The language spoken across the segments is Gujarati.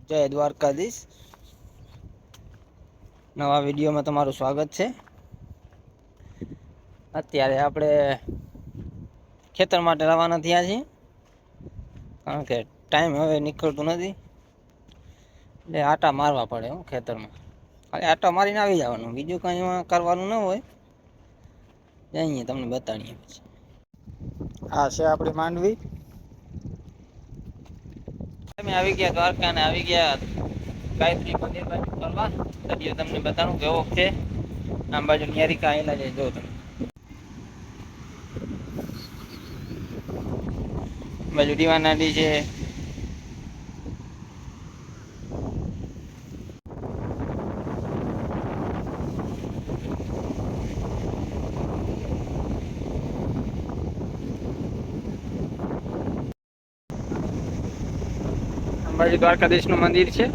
જય દ્વારકાધીશ. નવા વિડીયોમાં તમારું સ્વાગત છે. અત્યારે આપણે ખેતર માટે રવાના થયા છીએ, કારણ કે ટાઈમ હવે નીકળતું નથી એટલે આટા મારવા પડે ખેતરમાં. ખાલી આટા મારીને આવી જવાનું, બીજું કંઈ એમાં કરવાનું ન હોય. જઈએ તમને બતાડીએ પછી. આ છે આપણી માંડવી. તમે આવી ગયા દ્વારકા ને આવી ગયા ગાયત્રી મંદિર બાજુ ફરવા, તમને બતાવું કેવો છે. આમ બાજુ ન્યારિકા આવેલા છે, જો તમે બાજુ દીવાનાડી છે. અંબાજી દ્વારકાધીશ નું મંદિર છે.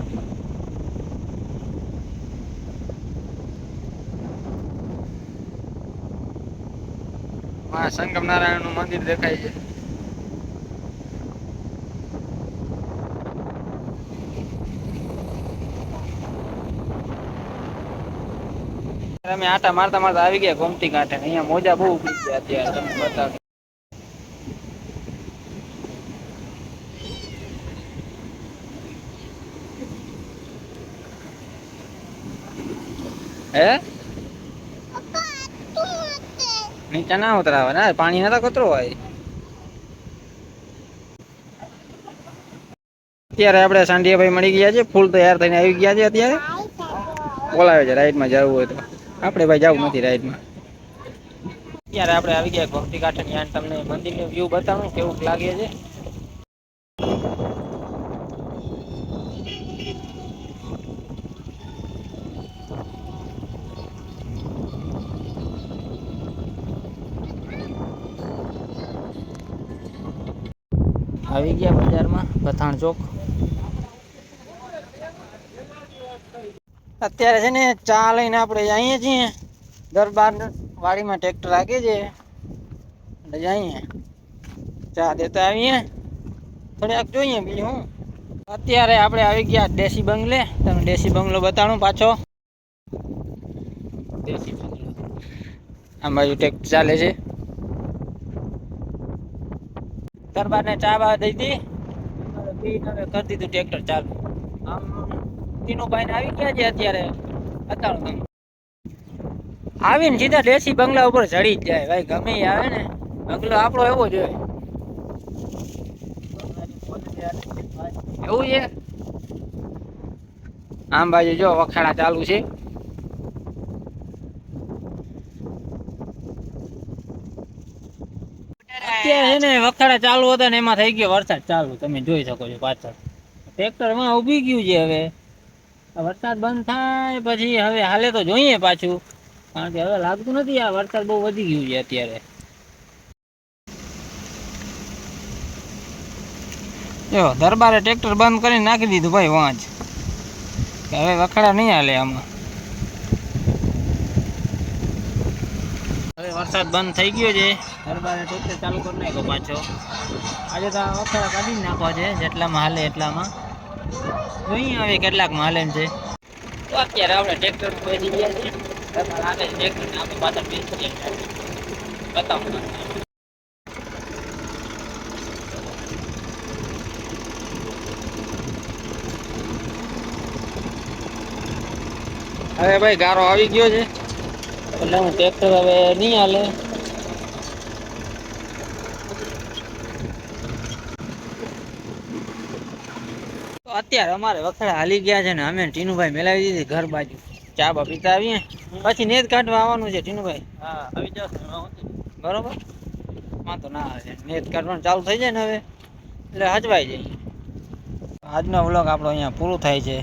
સંગમ નારાયણ નું મંદિર દેખાય છે. અમે આટા મારતા મારતા આવી ગયા ગોમતી ઘાટે. અહીંયા મોજા બહુ ઉગી ગયા અત્યારે, તમને બતાવું. હે નીચે ના ઉતરાવે ને, પાણી નતા કતરો હોય. અત્યારે આપણે સાંઢિયાભાઈ મળી ગયા છે, ફૂલ તૈયાર થઈને આવી ગયા છે. અત્યારે બોલાવે છે રાઈડમાં જવું હોય તો. આપણે ભાઈ જવું નથી રાઈડમાં. અત્યારે આપણે આવી ગયા ગોમતી ઘાટ. તમને મંદિરનું વ્યૂ બતાવું કેવું લાગે છે. આવી ગયા બજારમાં, પઠાણ ચોક. અત્યારે છે ને ચા લઈને આપણે જઈએ છીએ દરબાર વાડીમાં. ટ્રેક્ટર રાખે છે એટલે જઈએ ચા દેતા આવીએ, થોડાક જોઈએ બીજું હું. અત્યારે આપણે આવી ગયા દેશી બંગલે. તમે દેશી બંગલો બતાડું પાછો. દેશી બંગલો આ બાજુ ટ્રેક્ટર ચાલે છે. દરબાર ને ચા બા દઈ દી, કરી દીધું ટ્રેક્ટર ચાલુ. આમ ટીનુભાઈ ને આવી ગયા છે અત્યારે. બતાડું તમને. આવીને સીધા દેશી બંગલા ઉપર ચડી જ જાય ભાઈ. ગમે એ આવે ને, બંગલો આપણો એવો જ હોય. એવું છે. આમ બાજુ જો વખાણા ચાલુ છે. અત્યારે છે ને વખાડા ચાલુ હતા ને એમાં થઈ ગયો વરસાદ ચાલુ. તમે જોઈ શકો છો પાછળ. ટ્રેક્ટર માં ઉભી ગયું છે. હવે વરસાદ બંધ થાય પછી હવે હાલે તો જોઈએ પાછું, કારણ કે હવે લાગતું નથી. આ વરસાદ બહુ વધી ગયું છે અત્યારે. જો દરબારે ટ્રેક્ટર બંધ કરીને નાખી દીધું ભાઈ વાંચ. હવે વખાડા નહીં હાલે આમાં. હવે વરસાદ બંધ થઈ ગયો છે. દરબારે ટ્રેક્ટર ચાલુ કરી નાખ્યો પાછો. આજે તો આ વખાડા કાઢી નાખવા છે, જેટલામાં હાલે એટલામાં. જોઈએ હવે કેટલાકમાં હાલે છે. તો અત્યારે આપણે ટ્રેક્ટર બેસી ગયા છીએ. આગળ ટ્રેક્ટર ને આપણે પાછળ બેસી ગયા. બતાવું. હવે ભાઈ ગારો આવી ગયો છે એટલે હું ટ્રેક્ટર હવે નહીં હાલે. તો અત્યારે અમારે વખડા હાલી ગયા છે ને અમે ટીનુભાઈ મેલાવી દીધી ઘર બાજુ. ચા બા પીતા આવીએ પછી નેત કાઢવા આવવાનું છે ટીનુભાઈ. હા આવી જશે બરોબર. વાંધો ના આવે, નેત કાઢવાનું ચાલુ થઈ જાય ને હવે એટલે હજવાઈ જાય. આજનો વ્લોગ આપણો અહીંયા પૂરો થાય છે.